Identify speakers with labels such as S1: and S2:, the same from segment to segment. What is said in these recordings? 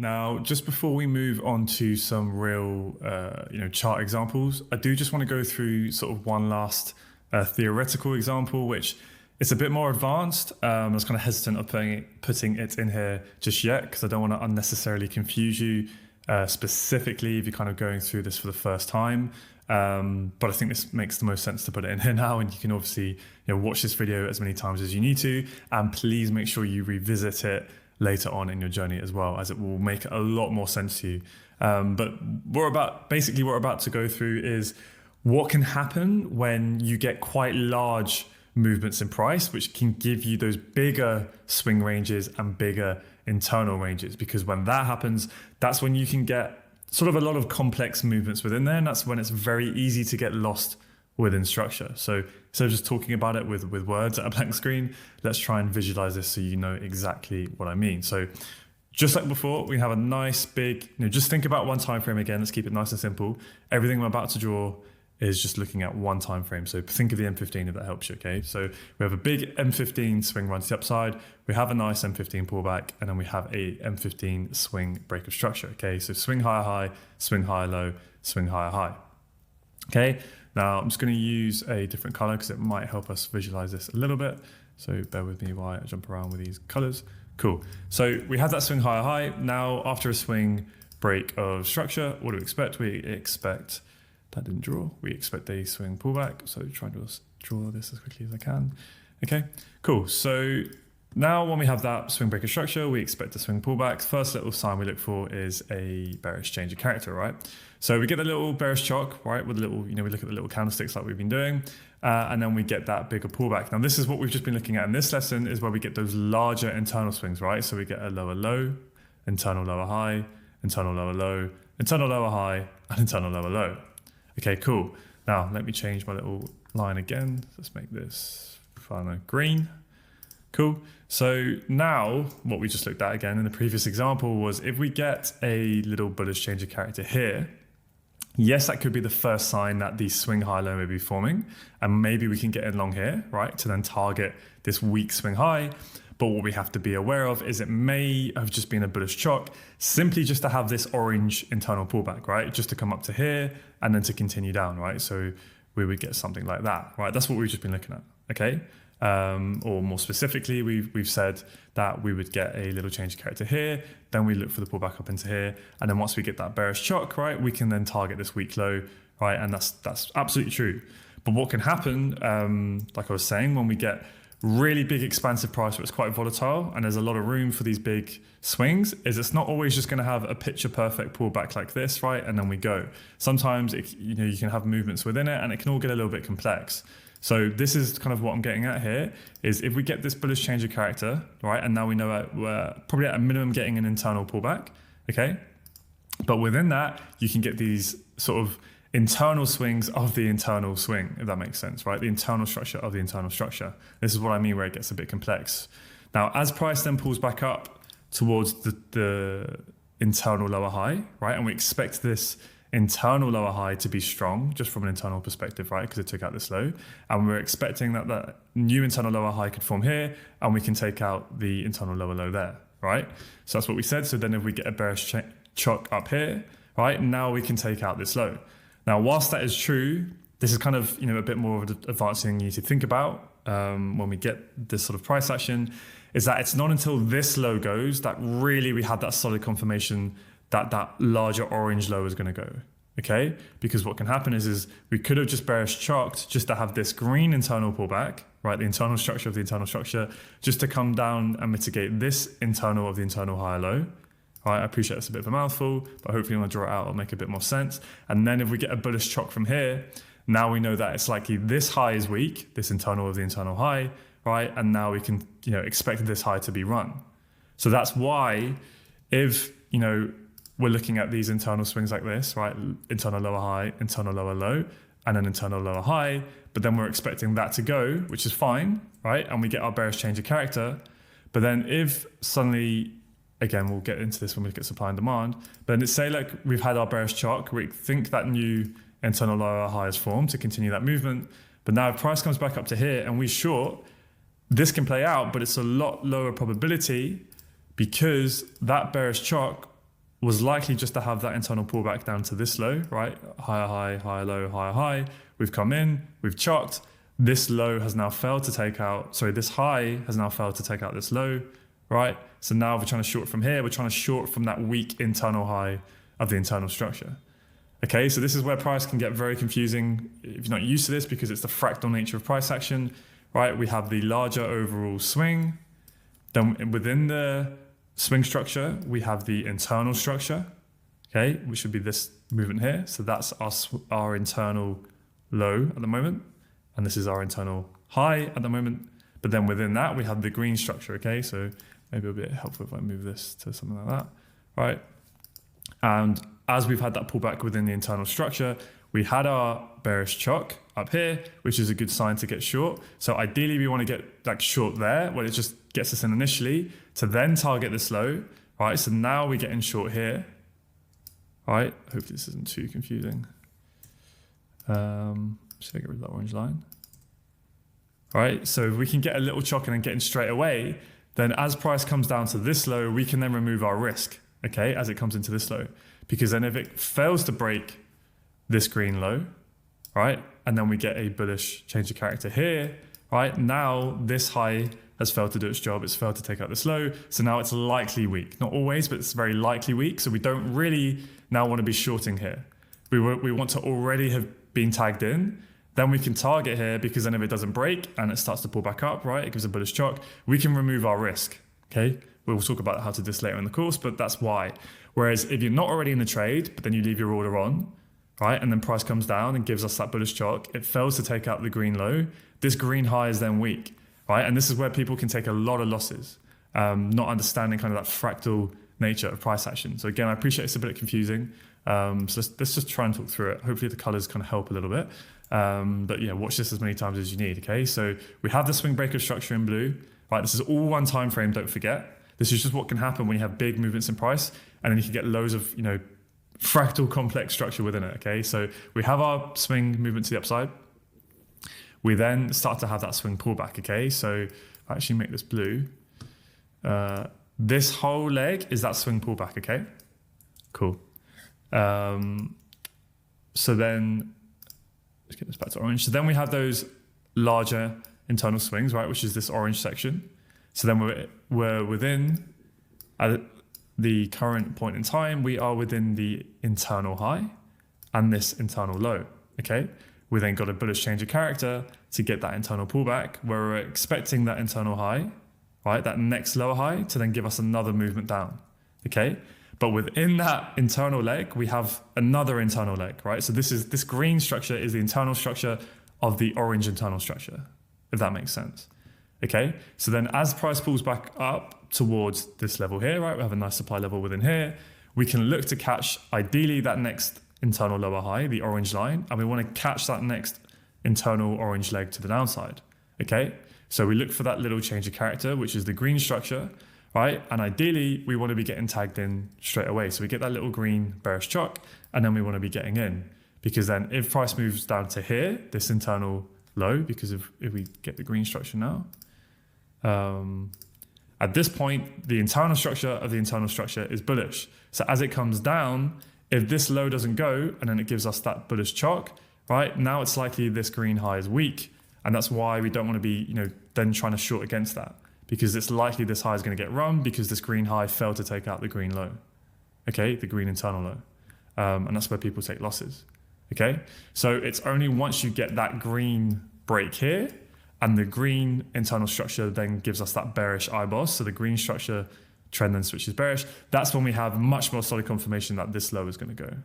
S1: Now, just before we move on to some real, chart examples, I do just want to go through sort of one last theoretical example, which is a bit more advanced. I was kind of hesitant of putting it in here just yet because I don't want to unnecessarily confuse you, specifically if you're kind of going through this for the first time. But I think this makes the most sense to put it in here now, and you can obviously watch this video as many times as you need to, and please make sure you revisit it later on in your journey as well, as it will make a lot more sense to you. But what we're about to go through is what can happen when you get quite large movements in price, which can give you those bigger swing ranges and bigger internal ranges. Because when that happens, that's when you can get sort of a lot of complex movements within there, and that's when it's very easy to get lost within structure. So instead of just talking about it with words at a blank screen, let's try and visualize this so you know exactly what I mean. So just like before, we have a nice big, just think about one time frame again. Let's keep it nice and simple. Everything I'm about to draw is just looking at one time frame. So think of the M15 if that helps you, okay? So we have a big M15 swing run to the upside, we have a nice M15 pullback, and then we have a M15 swing break of structure, okay? So swing higher high, swing higher low, swing higher high, okay? Now I'm just gonna use a different color because it might help us visualize this a little bit. So bear with me while I jump around with these colors. Cool, so we have that swing higher high. Now after a swing break of structure, what do we expect? We expect, that didn't draw, we expect a swing pullback. So try to draw this as quickly as I can. Okay, cool. So now when we have that swing break of structure, we expect a swing pullback. First little sign we look for is a bearish change of character, right? So we get a little bearish chock, right? With a little, we look at the little candlesticks like we've been doing, and then we get that bigger pullback. Now this is what we've just been looking at in this lesson, is where we get those larger internal swings, right? So we get a lower low, internal lower high, internal lower low, internal lower high, and internal lower low. Okay, cool. Now let me change my little line again. Let's make this fun green. Cool. So now what we just looked at again in the previous example was if we get a little bullish change of character here, yes, that could be the first sign that the swing high low may be forming, and maybe we can get in long here, right, to then target this weak swing high. But what we have to be aware of is it may have just been a bullish chock, simply just to have this orange internal pullback, right? Just to come up to here and then to continue down, right? So we would get something like that, right? That's what we've just been looking at, okay? Or more specifically, we've said that we would get a little change of character here, then we look for the pullback up into here, and then once we get that bearish chock, right, we can then target this weak low, right? And that's absolutely true. But what can happen, like I was saying, when we get really big expansive price where it's quite volatile and there's a lot of room for these big swings, is it's not always just going to have a picture perfect pullback like this, right? And then we go. Sometimes you can have movements within it and it can all get a little bit complex. So this is kind of what I'm getting at here, is if we get this bullish change of character, right? And now we know we're probably at a minimum getting an internal pullback, okay? But within that, you can get these sort of internal swings of the internal swing, if that makes sense, right? The internal structure of the internal structure. This is what I mean where it gets a bit complex. Now, as price then pulls back up towards the internal lower high, right? And we expect this internal lower high to be strong, just from an internal perspective, right? Because it took out this low. And we're expecting that new internal lower high could form here, and we can take out the internal lower low there, right? So that's what we said. So then if we get a bearish chock up here, right? Now we can take out this low. Now, whilst that is true, this is kind of, a bit more of an advanced thing you need to think about when we get this sort of price action, is that it's not until this low goes that really we had that solid confirmation that that larger orange low is going to go, okay? Because what can happen is we could have just bearish chocked just to have this green internal pullback, right? The internal structure of the internal structure, just to come down and mitigate this internal of the internal higher low. All right, I appreciate it's a bit of a mouthful, but hopefully when I draw it out, it'll make a bit more sense. And then if we get a bullish chock from here, now we know that it's likely this high is weak, this internal of the internal high, right? And now we can, expect this high to be run. So that's why if, we're looking at these internal swings like this, right? Internal lower high, internal lower low, and an internal lower high, but then we're expecting that to go, which is fine, right? And we get our bearish change of character. But then if suddenly, again, we'll get into this when we look at supply and demand, but then say like we've had our bearish chock, we think that new internal lower high is formed to continue that movement. But now if price comes back up to here and we short, this can play out, but it's a lot lower probability because that bearish chock was likely just to have that internal pullback down to this low, right? Higher high, higher low, higher high. We've come in, we've chopped. This low has now failed to take out, this high has now failed to take out this low, right? So now we're trying to short from here. We're trying to short from that weak internal high of the internal structure. Okay, so this is where price can get very confusing if you're not used to this, because it's the fractal nature of price action, right? We have the larger overall swing. Then within the swing structure, we have the internal structure, okay, which would be this movement here. So that's our internal low at the moment. And this is our internal high at the moment. But then within that, we have the green structure, okay? So maybe it'll be helpful if I move this to something like that, right? And as we've had that pullback within the internal structure, we had our bearish chock up here, which is a good sign to get short. So ideally we want to get like short there, where it just gets us in initially, to then target this low, right? So now we get in short here, right? Hopefully this isn't too confusing. Should I get rid of that orange line? All right, so if we can get a little chock and then get in straight away, then as price comes down to this low, we can then remove our risk, okay, as it comes into this low. Because then if it fails to break this green low, right, and then we get a bullish change of character here, right, now this high has failed to do its job. It's failed to take out this low. So now it's likely weak. Not always, but it's very likely weak. So we don't really now want to be shorting here. We want to already have been tagged in. Then we can target here, because then if it doesn't break and it starts to pull back up, right, it gives a bullish chock, we can remove our risk, okay? We'll talk about how to do this later in the course, but that's why. Whereas if you're not already in the trade, but then you leave your order on, right, and then price comes down and gives us that bullish chock, it fails to take out the green low, this green high is then weak, right? And this is where people can take a lot of losses, not understanding kind of that fractal nature of price action. So again, I appreciate it's a bit confusing. So let's just try and talk through it. Hopefully the colors kind of help a little bit. But yeah, watch this as many times as you need, okay? So we have the swing breaker structure in blue, right? This is all one time frame, don't forget. This is just what can happen when you have big movements in price, and then you can get loads of, fractal complex structure within it, okay? So we have our swing movement to the upside. We then start to have that swing pullback, okay? So I actually make this blue. This whole leg is that swing pullback, okay? Cool. So then, let's get this back to orange. So then we have those larger internal swings, right? Which is this orange section. So then we're within, at the current point in time, we are within the internal high and this internal low, okay? We then got a bullish change of character to get that internal pullback, where we're expecting that internal high, right? That next lower high to then give us another movement down, okay? But within that internal leg, we have another internal leg, right? So this green structure is the internal structure of the orange internal structure, if that makes sense. Okay, so then as price pulls back up towards this level here, right, we have a nice supply level within here, we can look to catch ideally that next internal lower high, the orange line, and we want to catch that next internal orange leg to the downside. Okay, so we look for that little change of character, which is the green structure, right? And ideally we want to be getting tagged in straight away. So we get that little green bearish chock, and then we want to be getting in, because then if price moves down to here, this internal low, because if we get the green structure now, at this point, the internal structure of the internal structure is bullish. So as it comes down, if this low doesn't go, and then it gives us that bullish chock, right? Now it's likely this green high is weak. And that's why we don't want to be, then trying to short against that, because it's likely this high is going to get run because this green high failed to take out the green low. Okay, the green internal low. And that's where people take losses. Okay, so it's only once you get that green break here, and the green internal structure then gives us that bearish IBOS. So the green structure trend then switches bearish. That's when we have much more solid confirmation that this low is going to go.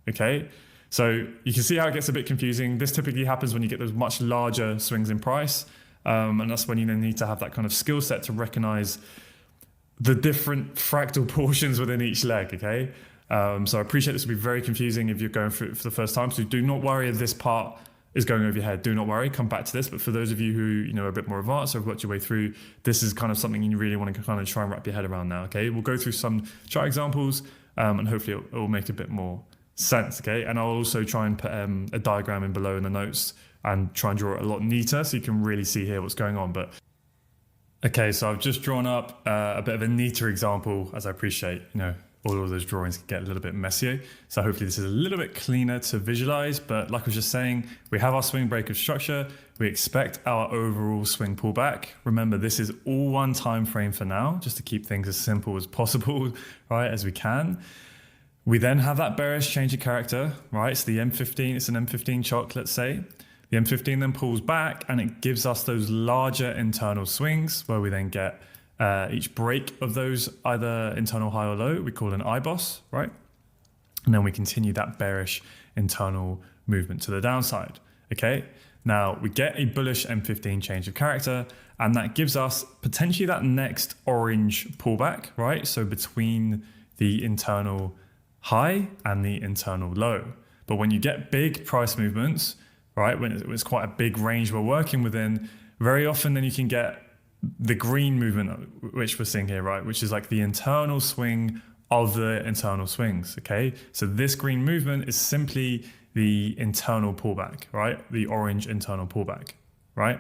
S1: Okay, so you can see how it gets a bit confusing. This typically happens when you get those much larger swings in price. And that's when you then need to have that kind of skill set to recognize the different fractal portions within each leg. Okay, so I appreciate this will be very confusing if you're going through it for the first time. So do not worry if this part is going over your head. Do not worry, come back to this. But for those of you who are a bit more advanced or have worked your way through, this is kind of something you really want to kind of try and wrap your head around now. Okay, we'll go through some chart examples, and hopefully it will make a bit more sense. Okay, and I'll also try and put a diagram in below in the notes and try and draw it a lot neater so you can really see here what's going on. But okay, so I've just drawn up a bit of a neater example, as I appreciate all of those drawings can get a little bit messier. So hopefully this is a little bit cleaner to visualize. But like I was just saying, we have our swing break of structure. We expect our overall swing pullback. Remember, this is all one time frame for now, just to keep things as simple as possible, right, as we can. We then have that bearish change of character, right? So the M15, it's an M15 chock, let's say. The M15 then pulls back and it gives us those larger internal swings where we then get each break of those either internal high or low, we call an IBOS, right? And then we continue that bearish internal movement to the downside, okay? Now we get a bullish M15 change of character and that gives us potentially that next orange pullback, right? So between the internal high and the internal low. But when you get big price movements, right, when it's quite a big range we're working within, very often then you can get the green movement, which we're seeing here, right, which is like the internal swing of the internal swings, okay? So this green movement is simply the internal pullback, right? The orange internal pullback, right?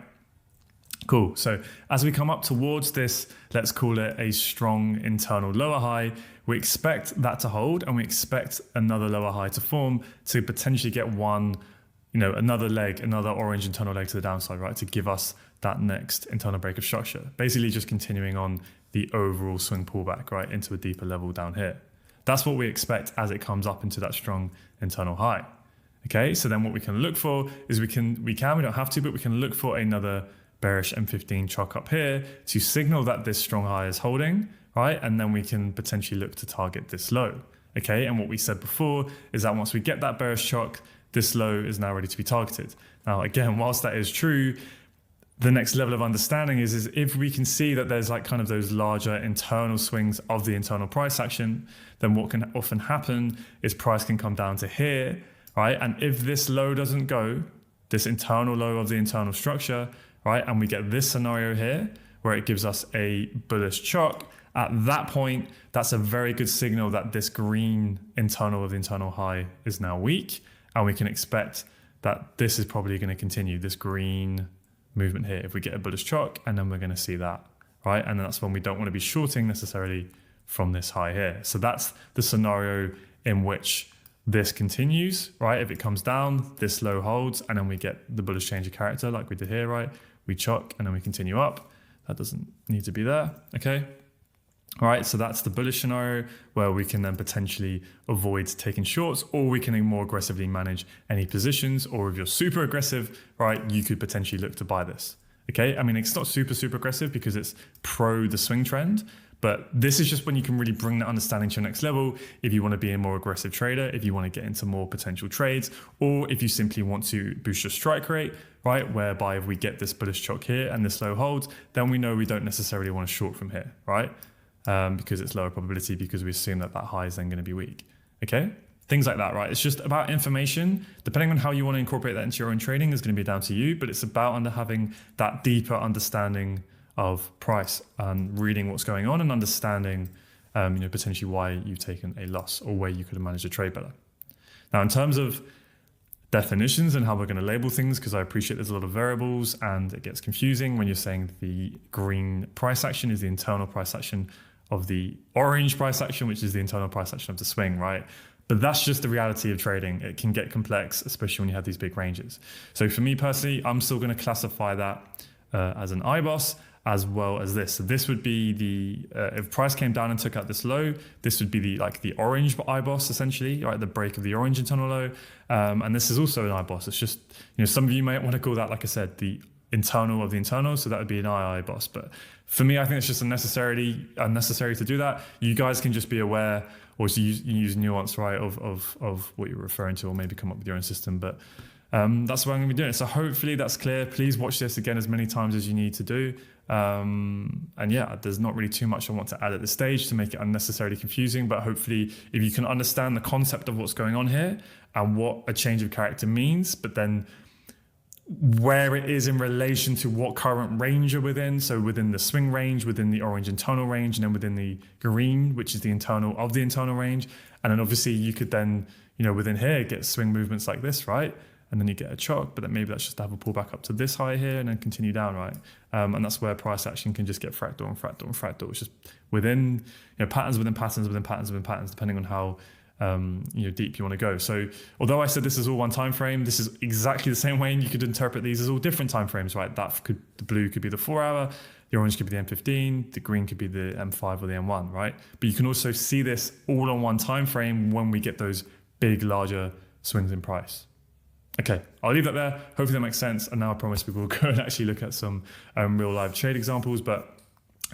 S1: Cool. So as we come up towards this, let's call it a strong internal lower high, we expect that to hold and we expect another lower high to form to potentially get one, another leg, another orange internal leg to the downside, right? To give us that next internal break of structure. Basically just continuing on the overall swing pullback, right? Into a deeper level down here. That's what we expect as it comes up into that strong internal high. Okay, so then what we can look for is we don't have to, but we can look for another bearish M15 chock up here to signal that this strong high is holding, right? And then we can potentially look to target this low. Okay, and what we said before is that once we get that bearish chock, this low is now ready to be targeted. Now, again, whilst that is true, the next level of understanding is if we can see that there's like kind of those larger internal swings of the internal price action, then what can often happen is price can come down to here, right? And if this low doesn't go, this internal low of the internal structure, right? And we get this scenario here where it gives us a bullish chock. At that point, that's a very good signal that this green internal of the internal high is now weak. And we can expect that this is probably going to continue, this green movement here, if we get a bullish chock, and then we're going to see that, right? And then that's when we don't want to be shorting necessarily from this high here. So that's the scenario in which this continues, right? If it comes down, this low holds, and then we get the bullish change of character like we did here, right? We chock, and then we continue up. That doesn't need to be there, okay? All right, so that's the bullish scenario where we can then potentially avoid taking shorts, or we can more aggressively manage any positions, or if you're super aggressive, right, you could potentially look to buy this. Okay, I mean, it's not super aggressive because it's pro the swing trend, but this is just when you can really bring that understanding to your next level. If you want to be a more aggressive trader, if you want to get into more potential trades, or if you simply want to boost your strike rate, right, whereby if we get this bullish chock here and this low holds, then we know we don't necessarily want to short from here, right? Because it's lower probability because we assume that high is then going to be weak. Okay, things like that, right? It's just about information. Depending on how you want to incorporate that into your own trading is going to be down to you, but it's about having that deeper understanding of price and reading what's going on and understanding, potentially why you've taken a loss or where you could have managed a trade better. Now, in terms of definitions and how we're going to label things, because I appreciate there's a lot of variables and it gets confusing when you're saying the green price action is the internal price action of the orange price action, which is the internal price action of the swing, right? But that's just the reality of trading. It can get complex, especially when you have these big ranges. So for me personally, I'm still going to classify that as an IBOS as well as this. So this would be the, if price came down and took out this low, this would be the orange IBOS essentially, right? The break of the orange internal low. And this is also an IBOS. It's just, some of you might want to call that, like I said, the internal of the internal. So that would be an IBOS. But for me, I think it's just unnecessary to do that. You guys can just be aware or use nuance, right, of what you're referring to, or maybe come up with your own system. But that's what I'm going to be doing. So hopefully that's clear. Please watch this again as many times as you need to do. And yeah, there's not really too much I want to add at this stage to make it unnecessarily confusing, but hopefully if you can understand the concept of what's going on here and what a change of character means, but then where it is in relation to what current range you're within. So within the swing range, within the orange internal range, and then within the green, which is the internal of the internal range. And then obviously you could then, within here get swing movements like this, right? and then you get a chock, but then maybe that's just to have a pullback up to this high here and then continue down, right? And that's where price action can just get fractal and fractal and fractal. It's just within, patterns within patterns within patterns within patterns, depending on how deep you want to go. So although I said this is all one time frame, this is exactly the same way, and you could interpret these as all different time frames, right? The blue could be the 4 hour, the orange could be the M15, the green could be the M5 or the M1, right? But you can also see this all on one time frame when we get those big, larger swings in price. Okay, I'll leave that there. Hopefully that makes sense. And now I promise we will go and actually look at some real live trade examples. But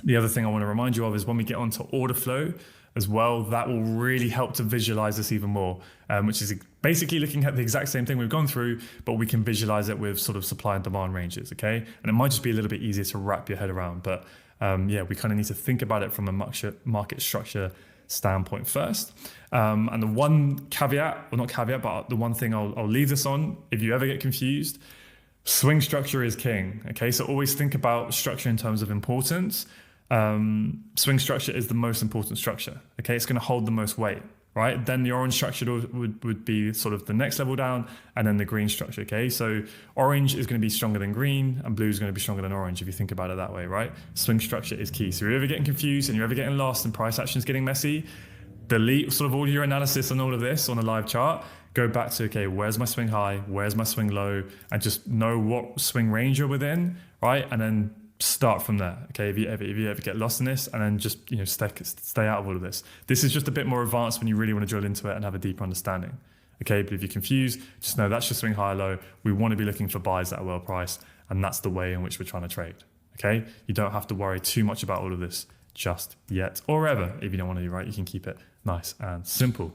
S1: the other thing I want to remind you of is when we get onto order flow as well, that will really help to visualize this even more, which is basically looking at the exact same thing we've gone through, but we can visualize it with sort of supply and demand ranges, okay? And it might just be a little bit easier to wrap your head around, but we kind of need to think about it from a market structure standpoint first. And the one caveat, or not caveat, but the one thing I'll leave this on, if you ever get confused, swing structure is king, okay? So always think about structure in terms of importance. Swing structure is the most important structure, okay? It's going to hold the most weight, right? Then the orange structure would be sort of the next level down, and then the green structure, okay? So orange is going to be stronger than green, and blue is going to be stronger than orange, if you think about it that way, right? Swing structure is key. So if you're ever getting confused and you're ever getting lost and price action is getting messy, delete sort of all your analysis on all of this on a live chart, go back to, okay, where's my swing high, where's my swing low, and just know what swing range you're within, right? And then start from there, okay? If you ever get lost in this, and then just stay out of all of this. This is just a bit more advanced when you really want to drill into it and have a deeper understanding, okay? But if you're confused, just know that's your swing high low. We want to be looking for buys that are well priced, and that's the way in which we're trying to trade, okay? You don't have to worry too much about all of this just yet, or ever. If you don't want to, right, you can keep it nice and simple.